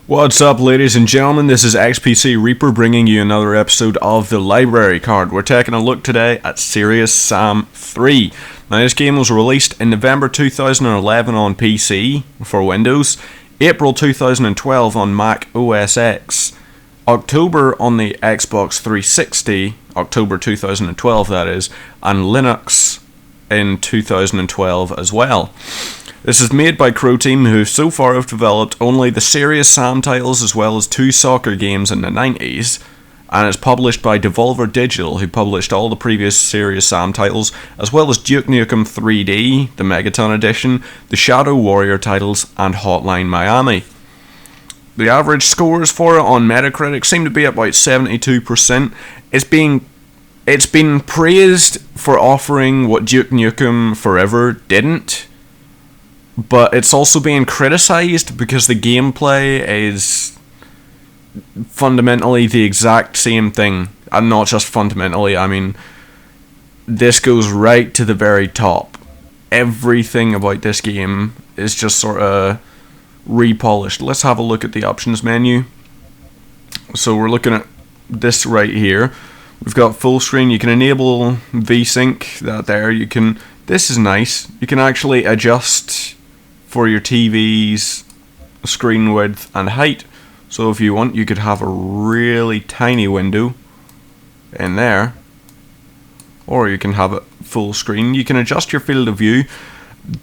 What's up, ladies and gentlemen? This is XPC Reaper bringing you another episode of the Library Card. We're taking a look today at Serious Sam 3. Now, this game was released in November 2011 on PC for Windows, April 2012 on Mac OS X, October on the Xbox 360, October 2012 that is, and Linux in 2012 as well. This is made by Croteam, who so far have developed only the Serious Sam titles as well as two soccer games in the 90s, and it's published by Devolver Digital, who published all the previous Serious Sam titles, as well as Duke Nukem 3D, the Megaton Edition, the Shadow Warrior titles, and Hotline Miami. The average scores for it on Metacritic seem to be about 72%. It's been praised for offering what Duke Nukem Forever didn't, but it's also being criticised because the gameplay is fundamentally the exact same thing. And not just fundamentally, I mean, this goes right to the very top. Everything about this game is just sort of repolished. Let's have a look at the options menu. So we're looking at this right here. We've got full screen. You can enable VSync, that there. This is nice. You can actually adjust for your TV's screen width and height. So if you want, you could have a really tiny window in there, or you can have it full screen. You can adjust your field of view.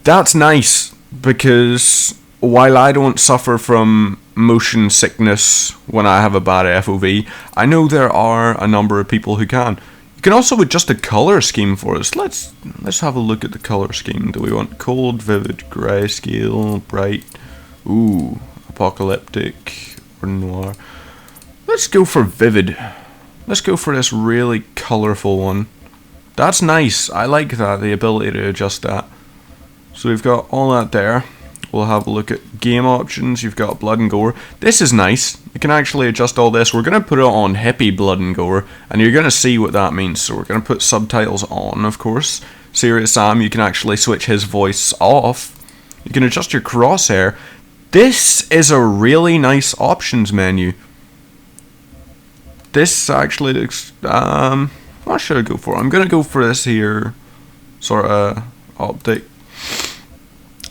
That's nice, because while I don't suffer from motion sickness when I have a bad FOV, I know there are a number of people who can. You can also adjust the colour scheme for us. Let's have a look at the colour scheme. Do we want cold, vivid, grayscale, bright, apocalyptic, or noir? Let's go for vivid. Let's go for this really colourful one. That's nice. I like that, the ability to adjust that. So we've got all that there. We'll have a look at game options. You've got blood and gore. This is nice. You can actually adjust all this. We're going to put it on hippie blood and gore, and you're going to see what that means. So we're going to put subtitles on, of course. Serious Sam, you can actually switch his voice off. You can adjust your crosshair. This is a really nice options menu. This actually looks... what should I go for? I'm going to go for this here sort of optic.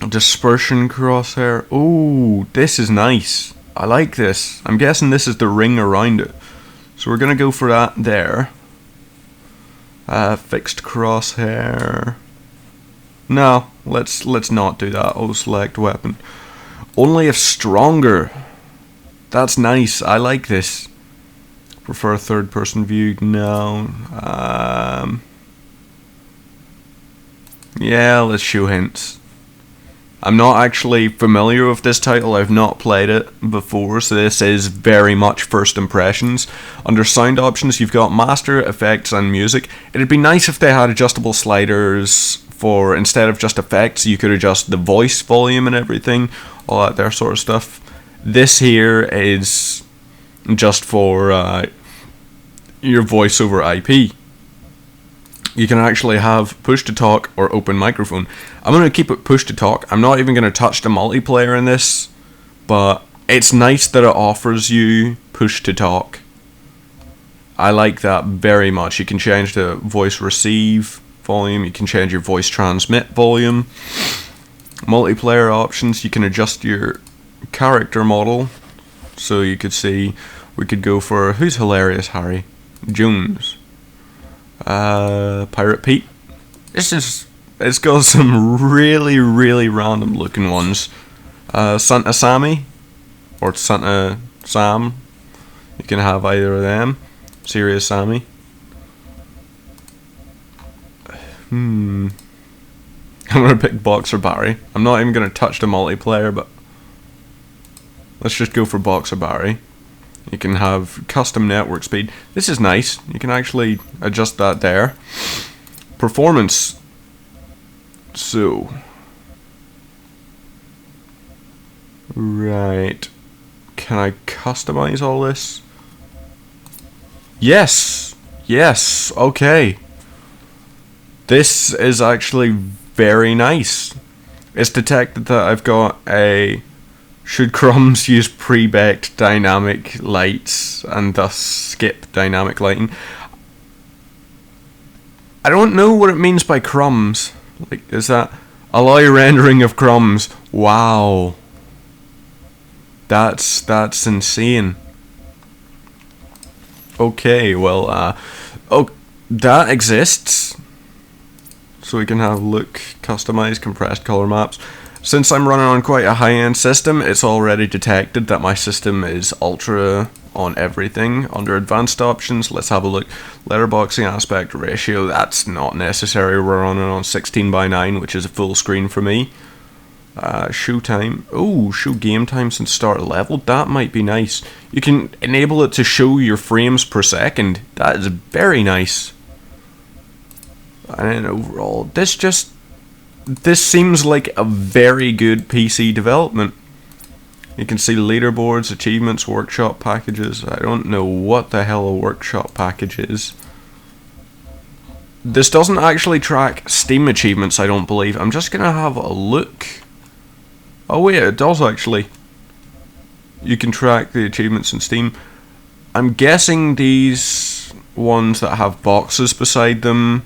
Dispersion crosshair. Oh, this is nice. I like this. I'm guessing this is the ring around it. So we're going to go for that there. Fixed crosshair. No, let's not do that. Oh, select weapon. Only if stronger. That's nice. I like this. Prefer third person view? No. Yeah, let's show hints. I'm not actually familiar with this title, I've not played it before, so this is very much first impressions. Under sound options, you've got master, effects, and music. It'd be nice if they had adjustable sliders for, instead of just effects, you could adjust the voice volume and everything, all that there sort of stuff. This here is just for your voice over IP. You can actually have push to talk or open microphone. I'm going to keep it push to talk. I'm not even going to touch the multiplayer in this, but it's nice that it offers you push to talk. I like that very much. You can change the voice receive volume. You can change your voice transmit volume. Multiplayer options. You can adjust your character model. So you could see, we could go for, who's hilarious Harry? Jones. Pirate Pete. It's got some really random looking ones. Santa Sammy or Santa Sam. You can have either of them. Serious Sammy. I'm gonna pick Boxer Barry. I'm not even gonna touch the multiplayer, but let's just go for Boxer Barry. You can have custom network speed. This is nice. You can actually adjust that there. Performance. So. Right. Can I customize all this? Yes. Yes. Okay. This is actually very nice. It's detected that I've got a Should crumbs use pre-baked dynamic lights and thus skip dynamic lighting? I don't know what it means by crumbs. Like, is that allow rendering of crumbs? Wow. That's insane. Okay, well, oh, that exists. So we can have a look, customize, compressed color maps. Since I'm running on quite a high-end system, it's already detected that my system is ultra on everything. Under advanced options, let's have a look. Letterboxing aspect ratio, that's not necessary. We're running on 16:9, which is a full screen for me. Show time. Oh, show game time since start level. That might be nice. You can enable it to show your frames per second. That is very nice. And then overall, this seems like a very good PC development. You can see leaderboards, achievements, workshop packages. I don't know what the hell a workshop package is. This doesn't actually track Steam achievements, I don't believe. I'm just gonna have a look. Oh wait, it does actually. You can track the achievements in Steam. I'm guessing these ones that have boxes beside them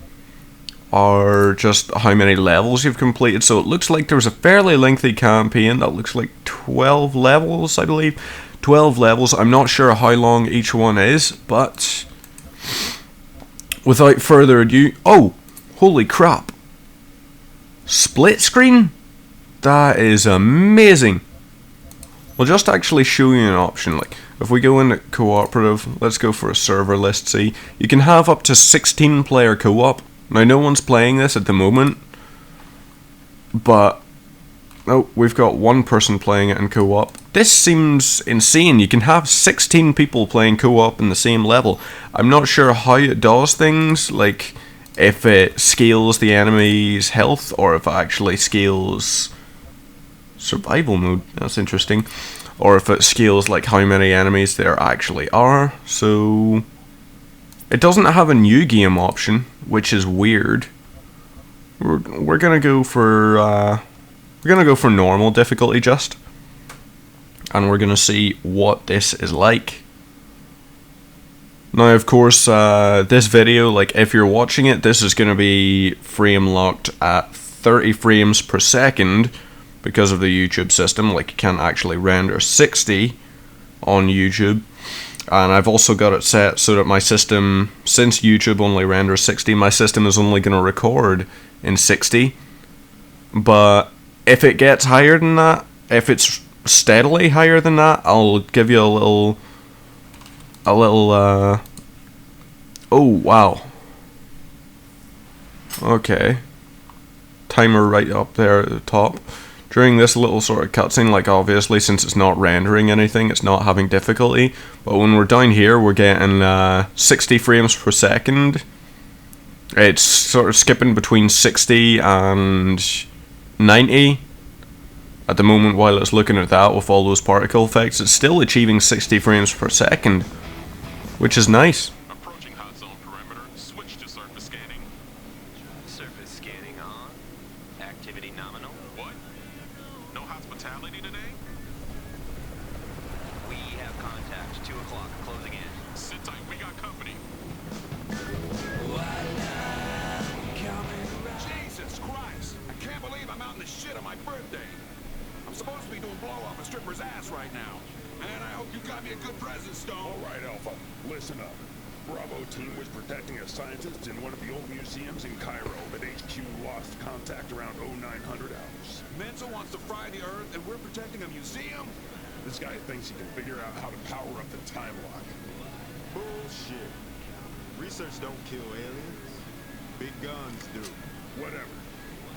are just how many levels you've completed. So it looks like there's a fairly lengthy campaign that looks like 12 levels, I believe. 12 levels. I'm not sure how long each one is, but without further ado, oh, holy crap. Split screen? That is amazing. We'll just actually show you an option. Like, if we go into cooperative, let's go for a server list C. You can have up to 16 player co-op. Now, no one's playing this at the moment, but oh, we've got one person playing it in co-op. This seems insane. You can have 16 people playing co-op in the same level. I'm not sure how it does things, like if it scales the enemy's health or if it actually scales survival mode. That's interesting. Or if it scales like how many enemies there actually are. So it doesn't have a new game option, which is weird. We're gonna go for normal difficulty just, and we're gonna see what this is like. Now, of course, this video, like if you're watching it, this is gonna be frame locked at 30 frames per second because of the YouTube system. Like, you can't actually render 60 on YouTube. And I've also got it set so that my system, since YouTube only renders 60, my system is only going to record in 60. But if it gets higher than that, if it's steadily higher than that, I'll give you a little, oh wow. Okay. Timer right up there at the top. During this little sort of cutscene, like obviously since it's not rendering anything, it's not having difficulty, but when we're down here we're getting 60 frames per second. It's sort of skipping between 60 and 90 at the moment while it's looking at that with all those particle effects. It's still achieving 60 frames per second, which is nice. Approaching hot zone perimeter, switch to surface scanning. Surface scanning on. Activity nominal. What? No hospitality today? We have contact. 2 o'clock. Closing in. Sit tight. We got company. Jesus Christ! I can't believe I'm out in the shit on my birthday. I'm supposed to be doing blow off a stripper's ass right now. And I hope you got me a good present, Stone. All right, Alpha. Listen up. Bravo team was protecting a scientist in one of the old museums in Cairo that HQ lost contact around 0900 hours. Mensa wants to fry the Earth, and we're protecting a museum? This guy thinks he can figure out how to power up the time lock. Bullshit. Research don't kill aliens. Big guns do. Whatever.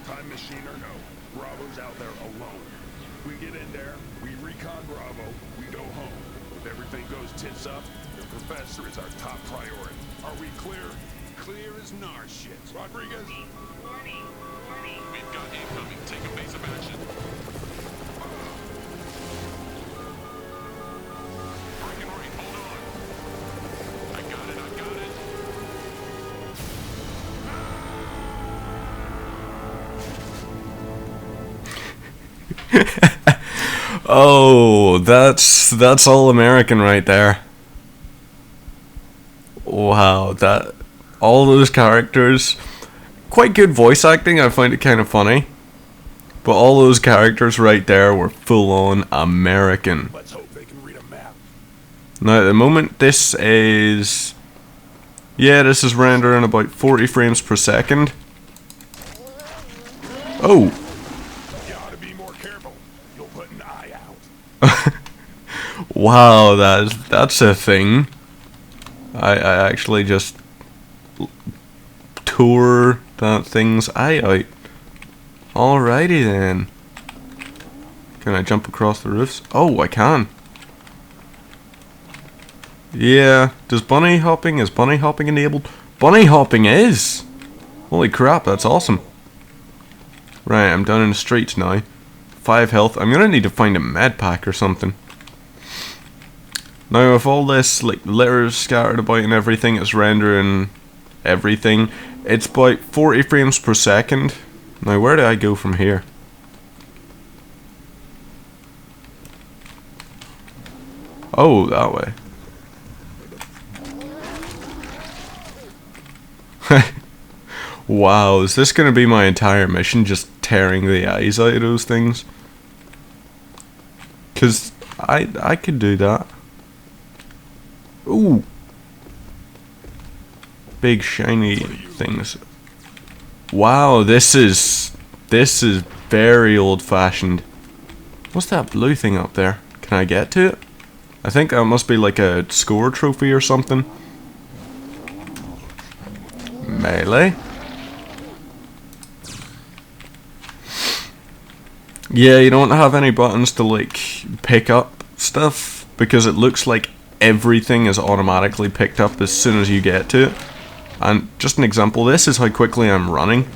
Time machine or no, Bravo's out there alone. We get in there, we recon Bravo, we go home. If everything goes tits up, the professor is our top priority. Are we clear? Clear as nar shit. Rodriguez? We've got incoming. Take evasive action. Breaking rate. Hold on. I got it. Oh, that's all American right there. Wow, that all those characters, quite good voice acting. I find it kind of funny, but all those characters right there were full on American. Let's hope they can read a map. Now at the moment this is, yeah, this is rendering about 40 frames per second. Oh. You ought to be more careful. You'll put an eye out. Wow, that's a thing. I actually just tore that thing's eye out. Alrighty then. Can I jump across the roofs? Oh, I can. Yeah, is bunny hopping enabled? Bunny hopping is! Holy crap, that's awesome. Right, I'm down in the streets now. 5 health. I'm gonna need to find a med pack or something. Now with all this like litter scattered about and everything, it's rendering everything. It's about 40 frames per second. Now where do I go from here? Oh, that way. Wow, is this gonna be my entire mission, just tearing the eyes out of those things? Cause I could do that. Ooh. Big shiny things. Wow, this is very old fashioned. What's that blue thing up there? Can I get to it? I think that must be like a score trophy or something. Melee. Yeah, you don't have any buttons to like pick up stuff because it looks like everything is automatically picked up as soon as you get to it. And just an example, this is how quickly I'm running.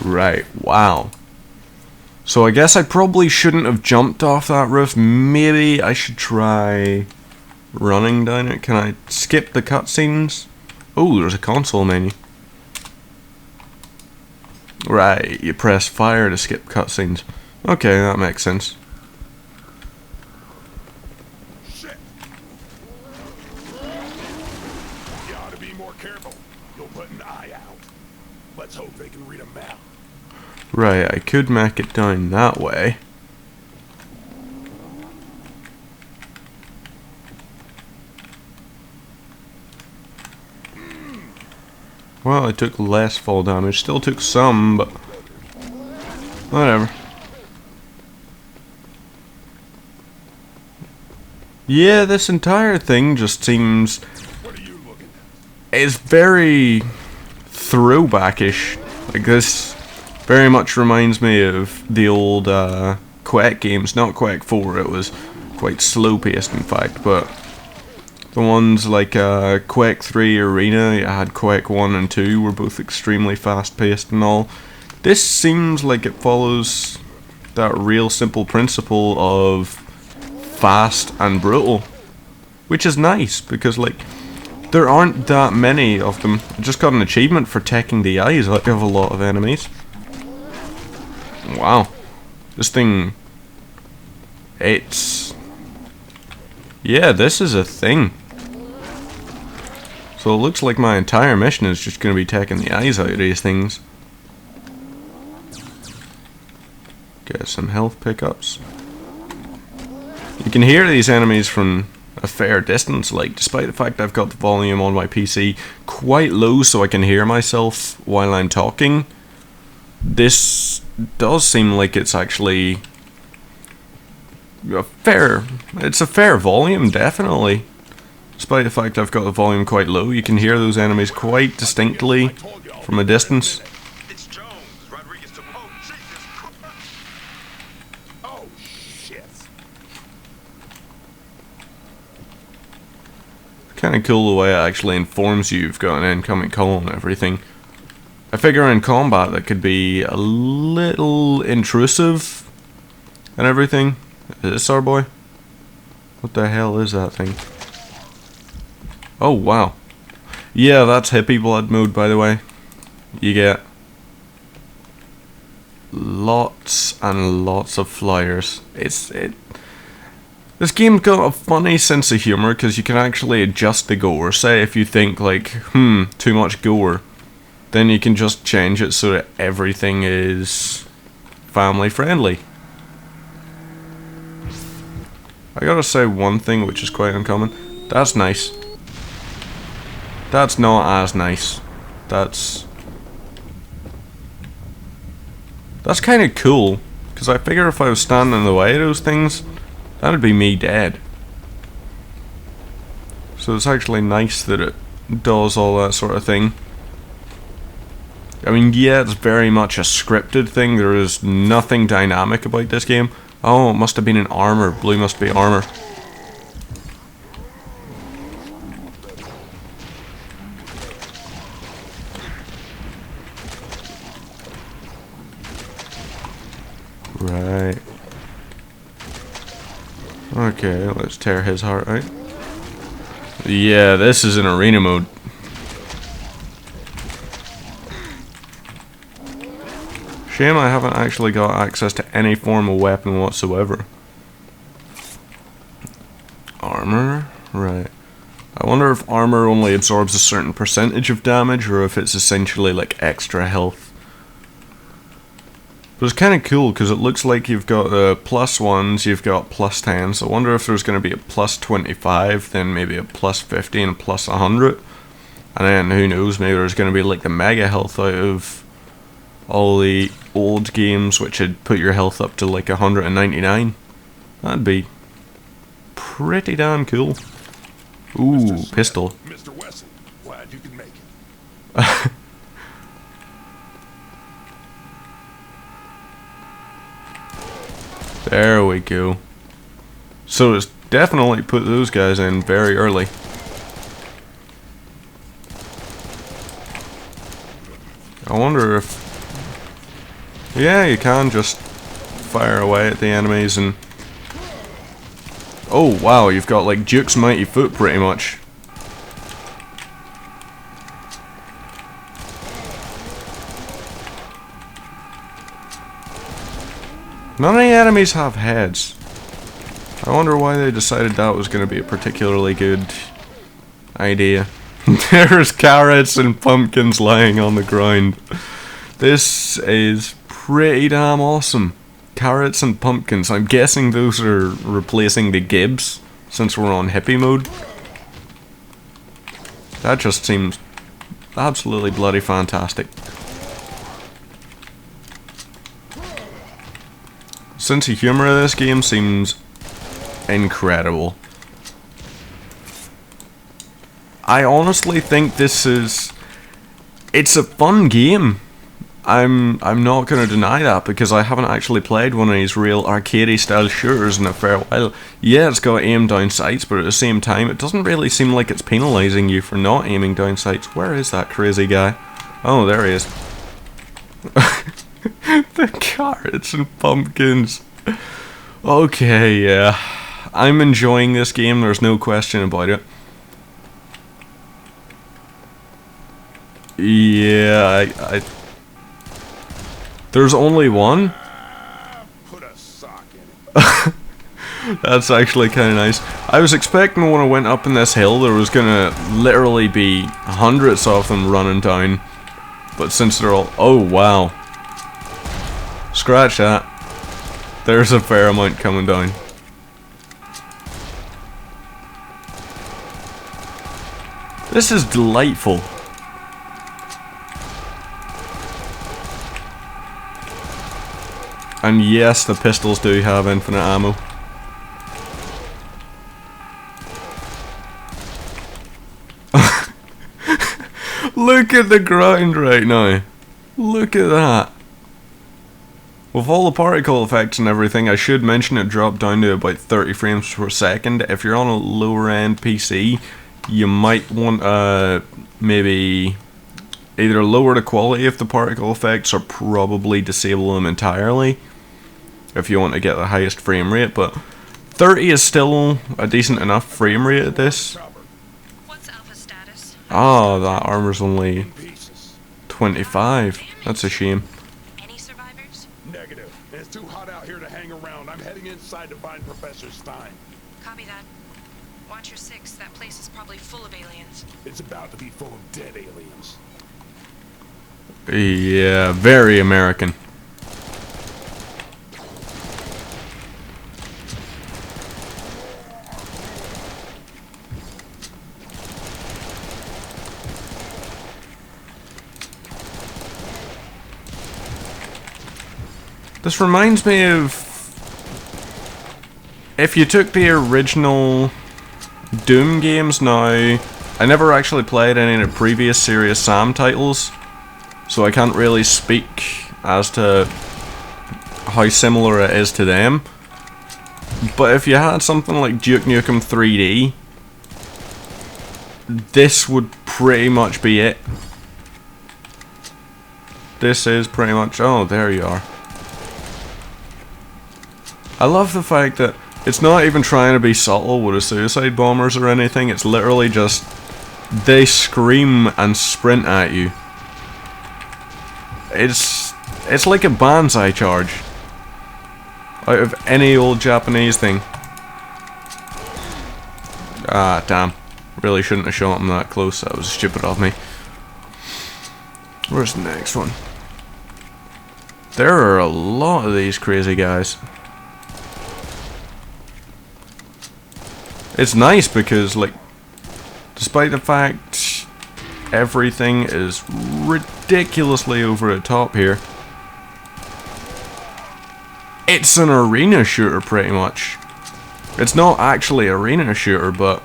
Right, wow. So I guess I probably shouldn't have jumped off that roof. Maybe I should try running down it. Can I skip the cutscenes? Oh, there's a console menu. Right, you press fire to skip cutscenes. Okay, that makes sense. Shit. You ought to be more careful. You'll put an eye out. Let's hope they can read a map. Right, I could make it down that way. Well, I took less fall damage. Still took some, but whatever. Yeah, this entire thing just seems... What are you looking at? It's very throwback-ish. Like this very much reminds me of the old Quake games. Not Quake 4, it was quite slow-paced in fact, but the ones like Quake 3 Arena, you had Quake 1 and 2 were both extremely fast-paced and all. This seems like it follows that real simple principle of fast and brutal, which is nice because like there aren't that many of them. I just got an achievement for taking the eyes out of a lot of enemies. Wow, this thing, it's, yeah, this is a thing. So it looks like my entire mission is just going to be taking the eyes out of these things. Get some health pickups. You can hear these enemies from a fair distance, like, despite the fact I've got the volume on my PC quite low so I can hear myself while I'm talking. This does seem like it's actually a fair volume, definitely. Despite the fact I've got the volume quite low, you can hear those enemies quite distinctly from a distance. It's Jones. Rodriguez to oh, Jesus Christ. Oh, shit. Kind of cool the way it actually informs you you've got an incoming call and everything. I figure in combat that could be a little intrusive and everything. Is this our boy? What the hell is that thing? Oh wow. Yeah, that's hippie blood mode by the way. You get lots and lots of flyers. This game's got a funny sense of humor because you can actually adjust the gore. Say if you think like, too much gore, then you can just change it so that everything is family friendly. I gotta say one thing which is quite uncommon. That's nice. That's not as nice. That's kind of cool, because I figure if I was standing in the way of those things, that'd be me dead. So it's actually nice that it does all that sort of thing. I mean, yeah, it's very much a scripted thing. There is nothing dynamic about this game. Oh, it must have been an armor. Blue must be armor. Right. Okay, let's tear his heart out. Yeah, this is in arena mode. Shame I haven't actually got access to any form of weapon whatsoever. Armor? Right. I wonder if armor only absorbs a certain percentage of damage, or if it's essentially like extra health. But it's kind of cool because it looks like you've got +1s, you've got +10s. I wonder if there's going to be a +25, then maybe a +50 and a +100. And then who knows, maybe there's going to be like the mega health out of all the old games, which would put your health up to like 199. That'd be pretty damn cool. Ooh, pistol. Mr. Wesson, glad you can make it. There we go. So it's definitely put those guys in very early. I wonder if... Yeah, you can just fire away at the enemies and... Oh wow, you've got like Duke's Mighty Foot pretty much. None of the enemies have heads. I wonder why they decided that was going to be a particularly good idea. There's carrots and pumpkins lying on the ground. This is pretty damn awesome. Carrots and pumpkins. I'm guessing those are replacing the gibs, since we're on hippie mode. That just seems absolutely bloody fantastic. Sense of humor of this game seems incredible. I honestly think this is... It's a fun game. I'm not going to deny that, because I haven't actually played one of these real arcadey style shooters in a fair while. Yeah, it's got aim down sights, but at the same time, it doesn't really seem like it's penalising you for not aiming down sights. Where is that crazy guy? Oh, there he is. The carrots and pumpkins. Okay, yeah. I'm enjoying this game, there's no question about it. Yeah, I there's only one? Put a sock in it. That's actually kind of nice. I was expecting when I went up in this hill there was gonna literally be hundreds of them running down. But since they're all... Oh, wow. Scratch that. There's a fair amount coming down. This is delightful. And yes, the pistols do have infinite ammo. Look at the ground right now. Look at that. With all the particle effects and everything, I should mention it dropped down to about 30 frames per second. If you're on a lower end PC, you might want maybe either lower the quality of the particle effects or probably disable them entirely if you want to get the highest frame rate, but 30 is still a decent enough frame rate at this. What's alpha status? Ah, that armor's only 25. That's a shame. Any survivors? Negative. It's too hot out here to hang around. I'm heading inside to find Professor Stein. Copy that. Watch your six. That place is probably full of aliens. It's about to be full of dead aliens. Yeah, very American. This reminds me of if you took the original Doom games. Now, I never actually played any of the previous Serious Sam titles, so I can't really speak as to how similar it is to them. But if you had something like Duke Nukem 3D, this would pretty much be it. This is pretty much... oh, there you are. I love the fact that it's not even trying to be subtle with the suicide bombers or anything. It's literally just they scream and sprint at you. It's like a banzai charge out of any old Japanese thing. Ah, damn. Really shouldn't have shot him that close. That was stupid of me. Where's the next one? There are a lot of these crazy guys. It's nice because, like, despite the fact everything is ridiculously over the top here, it's an arena shooter pretty much. It's not actually arena shooter, but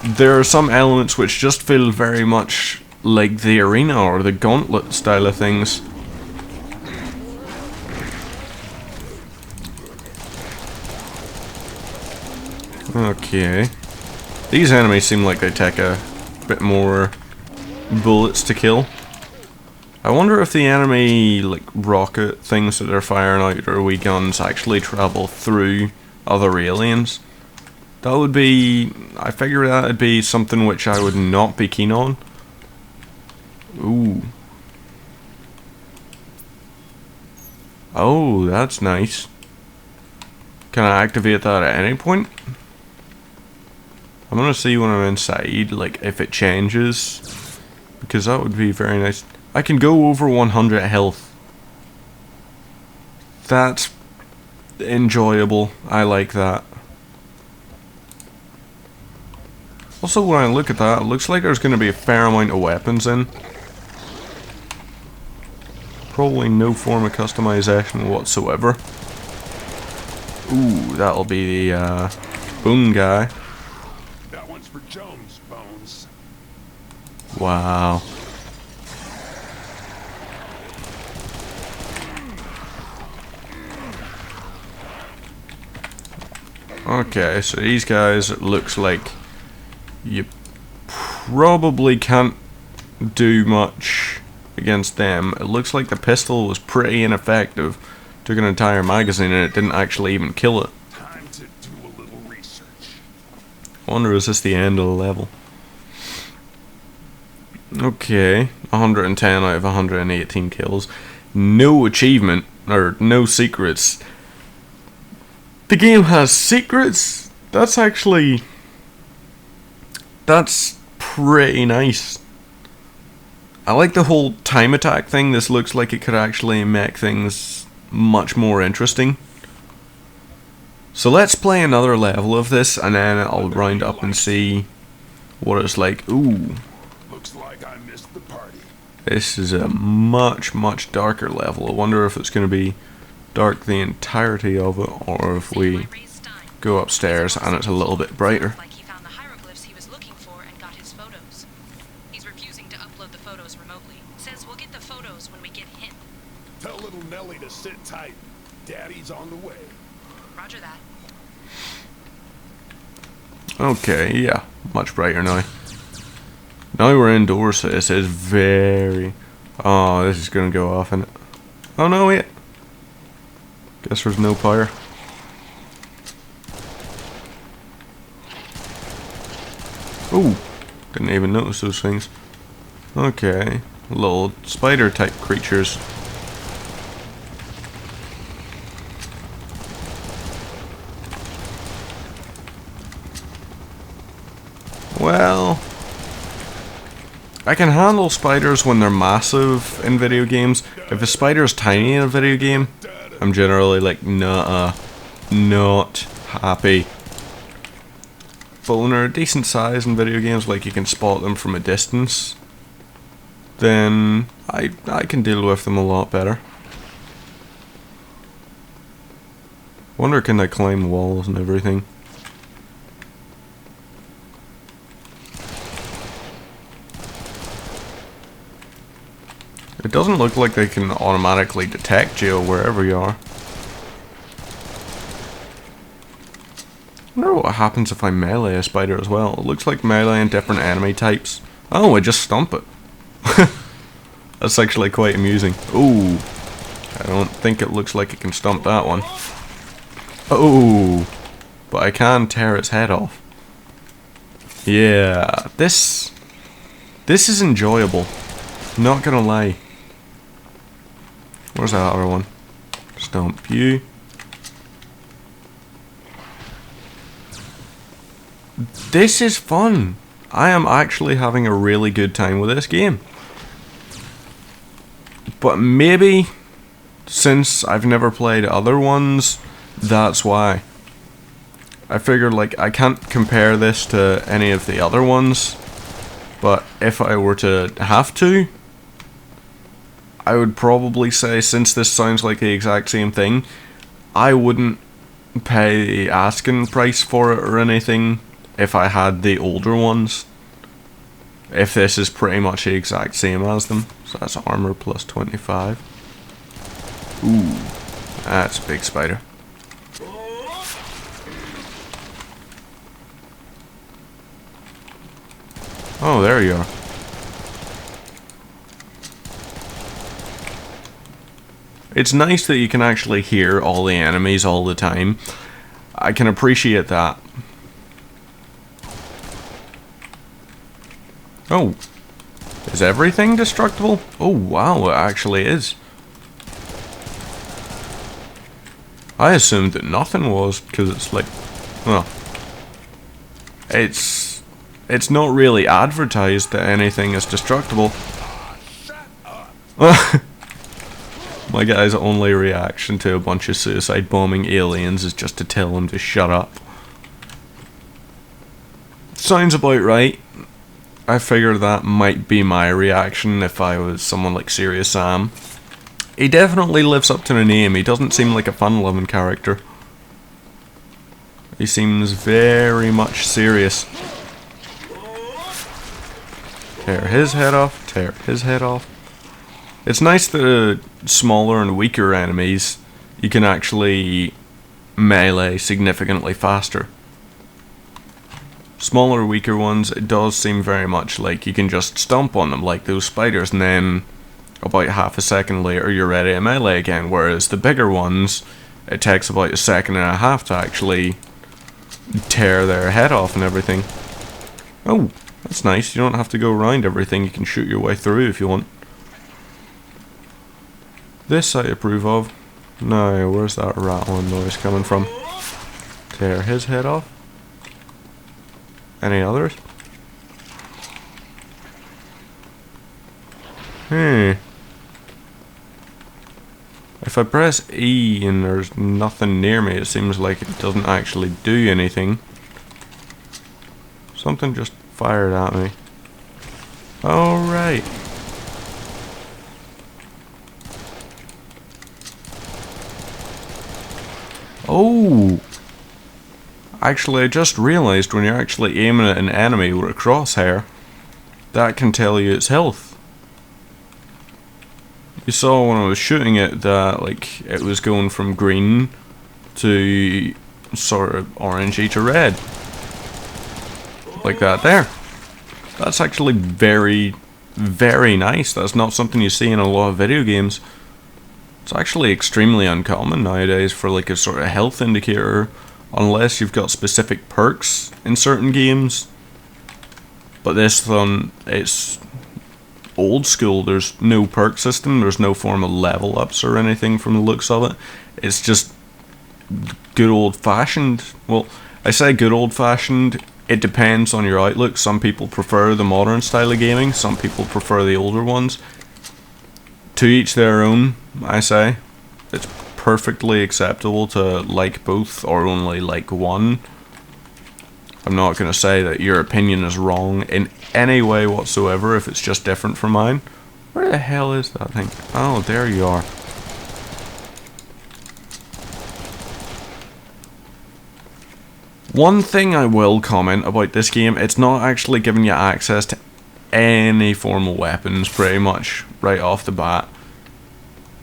there are some elements which just feel very much like the arena or the gauntlet style of things. Okay. These enemies seem like they take a bit more bullets to kill. I wonder if the enemy, like, rocket things that they're firing out or wee guns actually travel through other aliens. That would be... I figure that would be something which I would not be keen on. Ooh. Oh, that's nice. Can I activate that at any point? I'm gonna see when I'm inside, like, if it changes, because that would be very nice. I can go over 100 health. That's enjoyable. I like that. Also, when I look at that, it looks like there's gonna be a fair amount of weapons in. Probably no form of customization whatsoever. Ooh, that'll be the boom guy. For Jones, Bones. Wow. Okay, so these guys, it looks like you probably can't do much against them. It looks like the pistol was pretty ineffective. Took an entire magazine and it didn't actually even kill it. I wonder, is this the end of the level? Okay, 110 out of 118 kills. No achievement, or no secrets. The game has secrets? That's actually... that's pretty nice. I like the whole time attack thing. This looks like it could actually make things much more interesting. So let's play another level of this, and then I'll round up and see what it's like. Ooh. Looks like I missed the party. This is a much, much darker level. I wonder if it's going to be dark the entirety of it, or if we go upstairs and it's a little bit brighter. Like he found the hieroglyphs he was looking for and got his photos. He's refusing to upload the photos remotely. Says we'll get the photos when we get him. Tell little Nelly to sit tight. Daddy's on the way. Roger that. Okay, yeah, much brighter now. Now we're indoors, so this is very... oh, this is gonna go off, innit? Oh no, wait. Guess there's no power. Ooh, didn't even notice those things. Okay, little spider type creatures. Well, I can handle spiders when they're massive in video games. If a spider is tiny in a video game, I'm generally like, nah, not happy. But when they're a decent size in video games, like you can spot them from a distance, then I can deal with them a lot better. Wonder, can they climb walls and everything? It doesn't look like they can automatically detect you wherever you are. I wonder what happens if I melee a spider as well. It looks like melee and different enemy types. Oh, I just stomp it. That's actually quite amusing. Ooh, I don't think it looks like it can stomp that one. Oh, but I can tear its head off. Yeah, this is enjoyable. Not gonna lie. Where's that other one? Stomp you. This is fun. I am actually having a really good time with this game. But maybe, since I've never played other ones, that's why. I figured, like, I can't compare this to any of the other ones, but if I were to have to, I would probably say, since this sounds like the exact same thing, I wouldn't pay the asking price for it or anything if I had the older ones. If this is pretty much the exact same as them. So that's armor plus 25. Ooh, that's a big spider. Oh, there you are. It's nice that you can actually hear all the enemies all the time. I can appreciate that. Oh, is everything destructible? Oh wow, it actually is. I assumed that nothing was, because it's like, well, it's not really advertised that anything is destructible. My guy's only reaction to a bunch of suicide bombing aliens is just to tell him to shut up. Sounds about right. I figured that might be my reaction if I was someone like Serious Sam. He definitely lives up to the name. He doesn't seem like a fun-loving character. He seems very much serious. Tear his head off, tear his head off. It's nice that smaller and weaker enemies you can actually melee significantly faster. Smaller, weaker ones, it does seem very much like you can just stomp on them like those spiders, and then about half a second later you're ready to melee again, whereas the bigger ones, it takes about a second and a half to actually tear their head off and everything. Oh, that's nice. You don't have to go around everything, you can shoot your way through if you want. This I approve of. Now, where's that rattling noise coming from? Tear his head off. Any others? If I press E and there's nothing near me, it seems like it doesn't actually do anything. Something just fired at me. Alright. Oh! Actually, I just realised when you're actually aiming at an enemy with a crosshair, that can tell you its health. You saw when I was shooting it that, like, it was going from green to sort of orangey to red. Like that there. That's actually very, very nice. That's not something you see in a lot of video games. It's actually extremely uncommon nowadays for like a sort of health indicator, unless you've got specific perks in certain games. But this one, it's old school. There's no perk system, there's no form of level ups or anything from the looks of it. It's just good old fashioned. Well, I say good old fashioned it depends on your outlook. Some people prefer the modern style of gaming, some people prefer the older ones. To each their own, I say. It's perfectly acceptable to like both or only like one. I'm not going to say that your opinion is wrong in any way whatsoever if it's just different from mine. Where the hell is that thing? Oh, there you are. One thing I will comment about this game, it's not actually giving you access to any formal weapons pretty much right off the bat.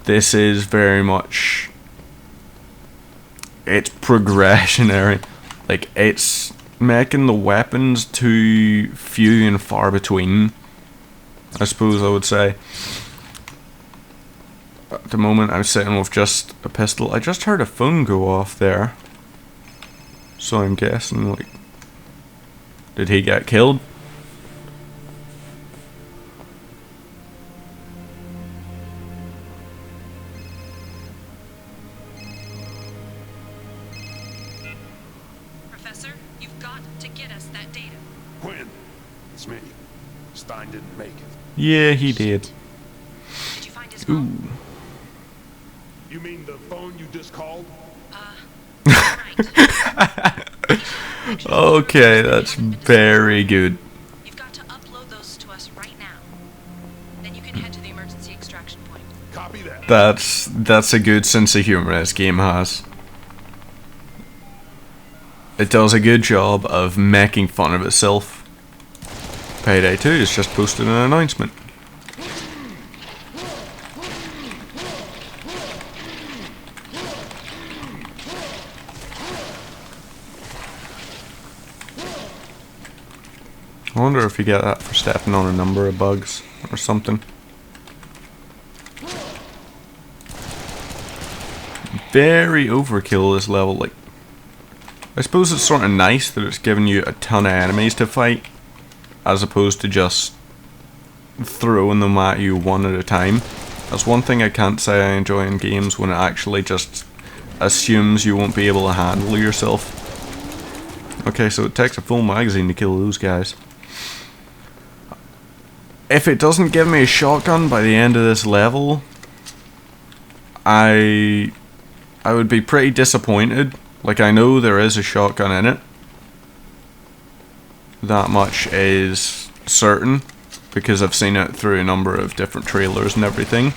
This is very much, it's progressionary. Like, it's making the weapons too few and far between, I suppose I would say. At the moment I'm sitting with just a pistol. I just heard a phone go off there. So I'm guessing, like, did he get killed? Professor, you've got to get us that data. Quinn, it's me. Stein didn't make it. Yeah, he did. Did you find his phone? Ooh. You mean the phone you just called? Right. Okay, that's very good. You've got to upload those to us right now. Then you can head to the emergency extraction point. Copy that. That's a good sense of humor this game has. It does a good job of making fun of itself. Payday 2 has just posted an announcement. I wonder if you get that for stepping on a number of bugs or something. Very overkill this level. Like, I suppose it's sort of nice that it's giving you a ton of enemies to fight, as opposed to just throwing them at you one at a time. That's one thing I can't say I enjoy in games, when it actually just assumes you won't be able to handle yourself. Okay, so it takes a full magazine to kill those guys. If it doesn't give me a shotgun by the end of this level, I would be pretty disappointed. Like, I know there is a shotgun in it. That much is certain, because I've seen it through a number of different trailers and everything.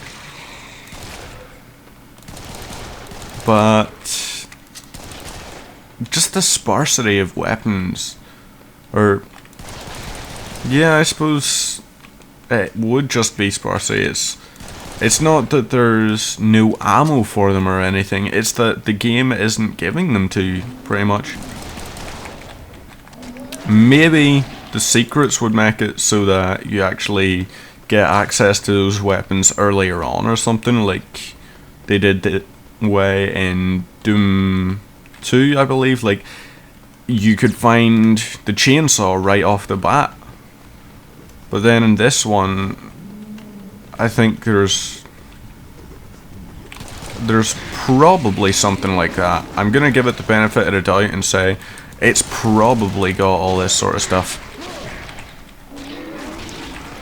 But just the sparsity of weapons, or yeah, I suppose it would just be sparsity. It's not that there's no ammo for them or anything, it's that the game isn't giving them to you, pretty much. Maybe the secrets would make it so that you actually get access to those weapons earlier on or something, like they did the way in Doom 2, I believe. Like, you could find the chainsaw right off the bat. But then in this one, I think there's probably something like that. I'm gonna give it the benefit of the doubt and say it's probably got all this sort of stuff.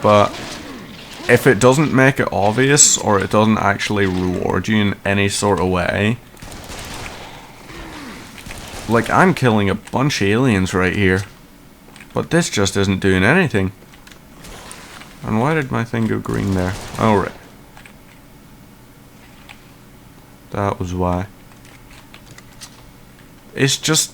But if it doesn't make it obvious, or it doesn't actually reward you in any sort of way, like, I'm killing a bunch of aliens right here, but this just isn't doing anything. And why did my thing go green there? Oh, right. That was why. It's just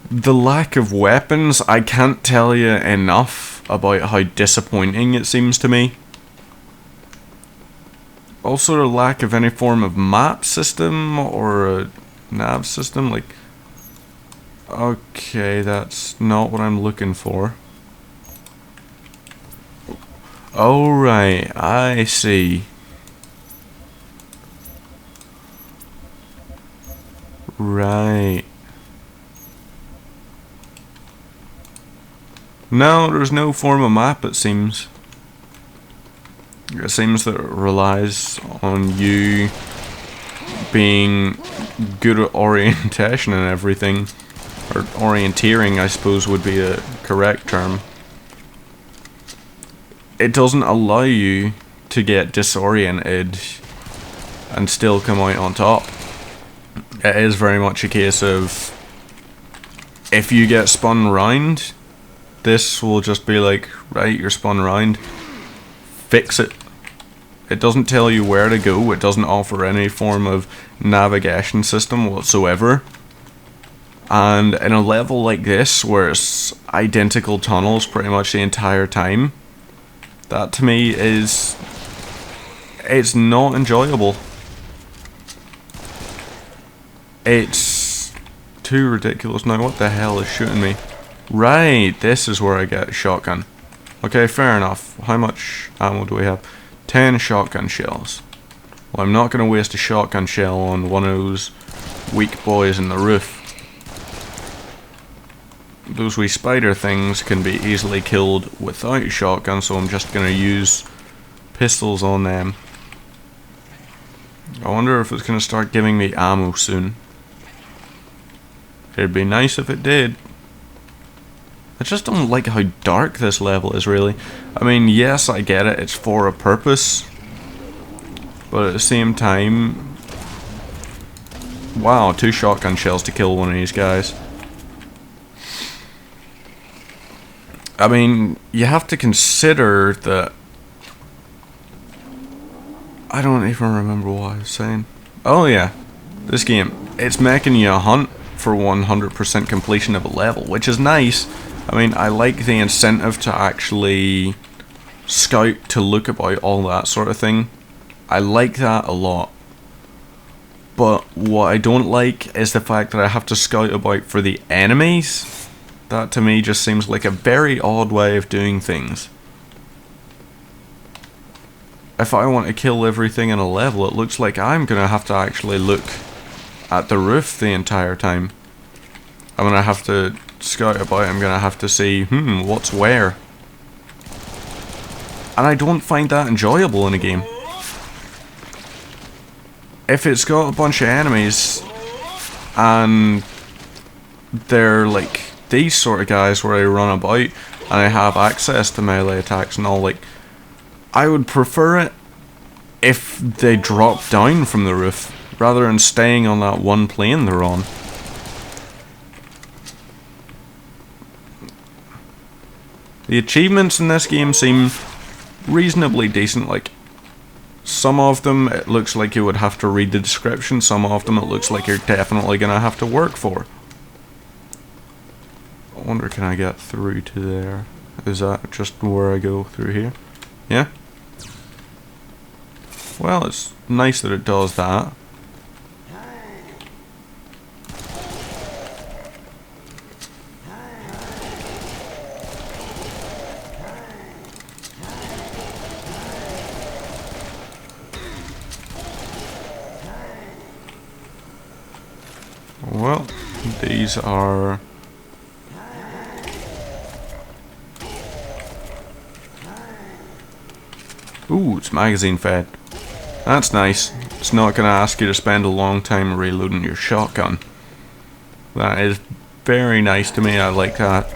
the lack of weapons. I can't tell you enough about how disappointing it seems to me. Also, the lack of any form of map system or a nav system. Like, okay, that's not what I'm looking for. Oh, right, I see. Right. No, there's no form of map, it seems. It seems that it relies on you being good at orientation and everything, or orienteering, I suppose would be a correct term. It doesn't allow you to get disoriented and still come out on top. It is very much a case of, if you get spun round, this will just be like, right, you're spun round, fix it. It doesn't tell you where to go, it doesn't offer any form of navigation system whatsoever. And in a level like this, where it's identical tunnels pretty much the entire time, that to me is, it's not enjoyable. It's too ridiculous. Now what the hell is shooting me? Right, this is where I get a shotgun. Okay, fair enough. How much ammo do we have? 10 shotgun shells. Well, I'm not going to waste a shotgun shell on one of those weak boys in the roof. Those wee spider things can be easily killed without a shotgun, so I'm just going to use pistols on them. I wonder if it's going to start giving me ammo soon. It'd be nice if it did. I just don't like how dark this level is, really. I mean, yes, I get it, it's for a purpose. But at the same time... Wow, 2 shotgun shells to kill one of these guys. I mean, you have to consider that... I don't even remember what I was saying. Oh yeah, this game, it's making you hunt for 100% completion of a level, which is nice. I mean, I like the incentive to actually scout, to look about, all that sort of thing. I like that a lot. But what I don't like is the fact that I have to scout about for the enemies. That to me just seems like a very odd way of doing things. If I want to kill everything in a level, it looks like I'm going to have to actually look at the roof the entire time. I'm going to have to scout about, I'm going to have to see, what's where. And I don't find that enjoyable in a game. If it's got a bunch of enemies, and they're like these sort of guys where I run about, and I have access to melee attacks and all, like, I would prefer it if they drop down from the roof, rather than staying on that one plane they're on. The achievements in this game seem reasonably decent. Like, some of them it looks like you would have to read the description, some of them it looks like you're definitely gonna have to work for. I wonder, can I get through to there? Is that just where I go through here? Yeah? Well, it's nice that it does that. Well, these are... Ooh, it's magazine fed. That's nice. It's not going to ask you to spend a long time reloading your shotgun. That is very nice to me, I like that.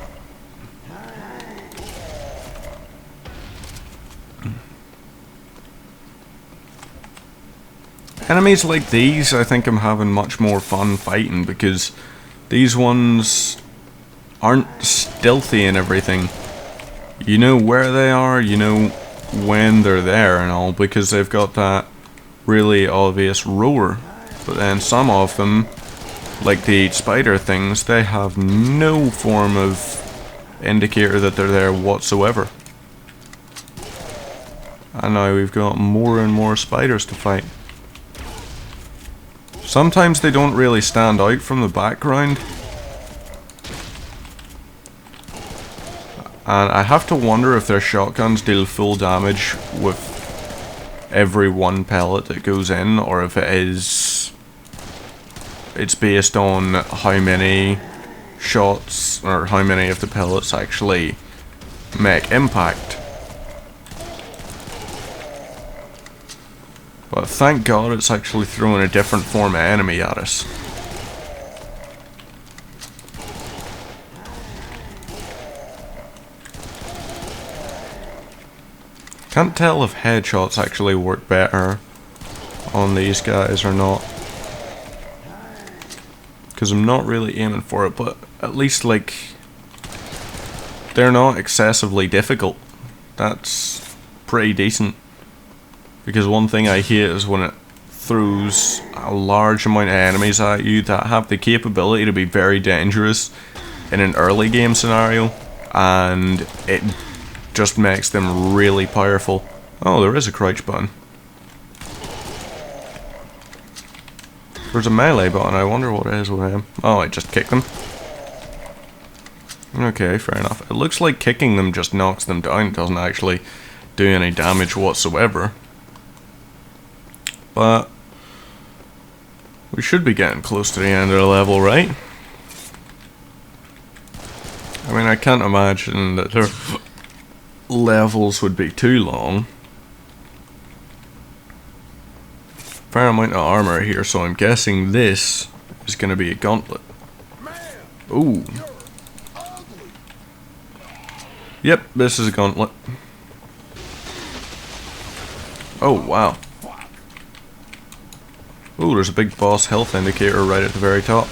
Enemies like these, I think I'm having much more fun fighting, because these ones aren't stealthy and everything. You know where they are, you know when they're there and all, because they've got that really obvious roar. But then some of them, like the spider things, they have no form of indicator that they're there whatsoever. And now we've got more and more spiders to fight. Sometimes they don't really stand out from the background. And I have to wonder if their shotguns deal full damage with every one pellet that goes in, or if it's based on how many shots or how many of the pellets actually make impact. But thank God it's actually throwing a different form of enemy at us. can't tell if headshots actually work better on these guys or not, because I'm not really aiming for it, but at least like they're not excessively difficult. That's pretty decent, because one thing I hate is when it throws a large amount of enemies at you that have the capability to be very dangerous in an early game scenario, and it just makes them really powerful. Oh, there is a crouch button. There's a melee button. I wonder what it is with him. Oh, I just kicked them. Okay, fair enough. It looks like kicking them just knocks them down. It doesn't actually do any damage whatsoever. But we should be getting close to the end of the level, right? I mean, I can't imagine that their levels would be too long. Fair amount of armor here, so I'm guessing this is going to be a gauntlet. Ooh. Yep, this is a gauntlet. Oh, wow. Ooh, there's a big boss health indicator right at the very top.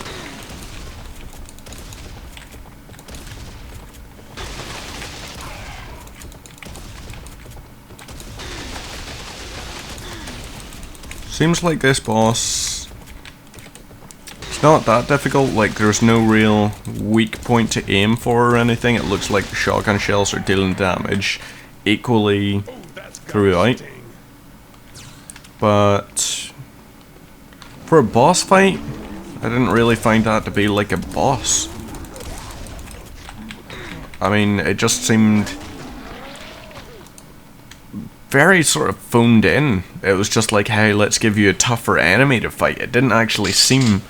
Seems like this boss, it's not that difficult. Like, there's no real weak point to aim for or anything. It looks like the shotgun shells are dealing damage equally throughout. But for a boss fight, I didn't really find that to be like a boss. I mean, it just seemed very sort of phoned in. It was just like, hey, let's give you a tougher enemy to fight. It didn't actually seem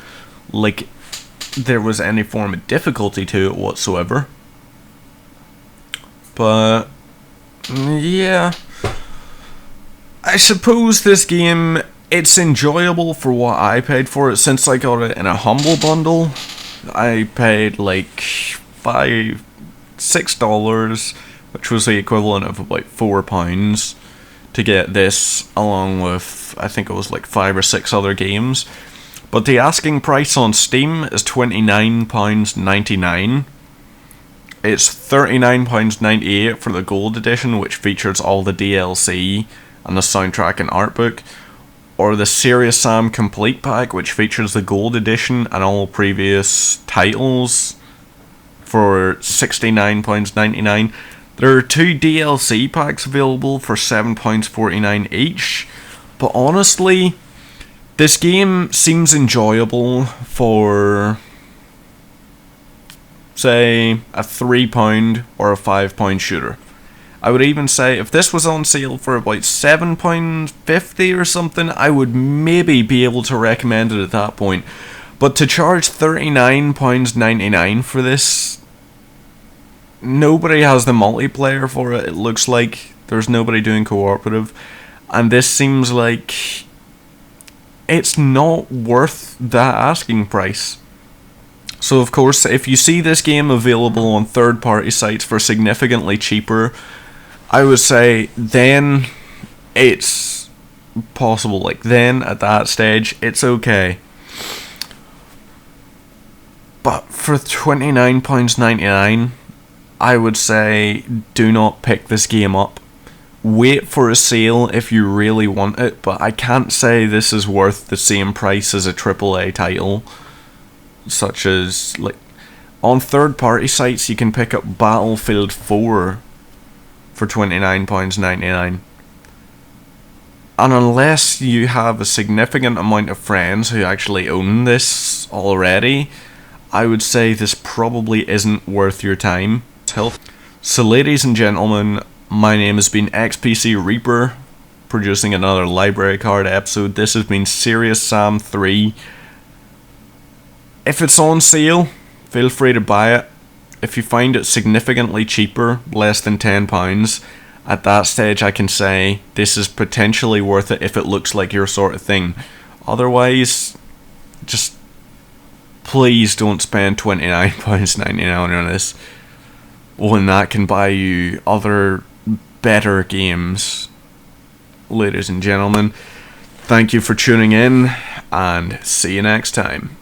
like there was any form of difficulty to it whatsoever. But yeah, I suppose this game, it's enjoyable for what I paid for it. Since I got it in a humble bundle, I paid like $6, which was the equivalent of about £4 to get this, along with I think it was like 5 or 6 other games. But the asking price on Steam is £29.99. It's £39.98 for the gold edition, which features all the DLC and the soundtrack and art book, or the Serious Sam Complete Pack, which features the gold edition and all previous titles, for £69.99. There are 2 DLC packs available for £7.49 each, but honestly, this game seems enjoyable for, say, a £3 or a £5 shooter. I would even say if this was on sale for about £7.50 or something, I would maybe be able to recommend it at that point. But to charge £39.99 for this, nobody has the multiplayer for it. It looks like there's nobody doing cooperative, and this seems like it's not worth that asking price. So of course, if you see this game available on third-party sites for significantly cheaper, I would say then it's possible. Like, then at that stage, it's okay. But for £29.99, I would say do not pick this game up. Wait for a sale if you really want it, but I can't say this is worth the same price as a AAA title, such as, like, on third-party sites you can pick up Battlefield 4 for £29.99. And unless you have a significant amount of friends who actually own this already, I would say this probably isn't worth your time. So ladies and gentlemen, my name has been XPC Reaper, producing another library card episode. This has been Serious Sam 3. If it's on sale, feel free to buy it. If you find it significantly cheaper, less than £10, at that stage I can say this is potentially worth it if it looks like your sort of thing. Otherwise, just please don't spend £29.99 on this, when that can buy you other better games. Ladies and gentlemen, thank you for tuning in, and see you next time.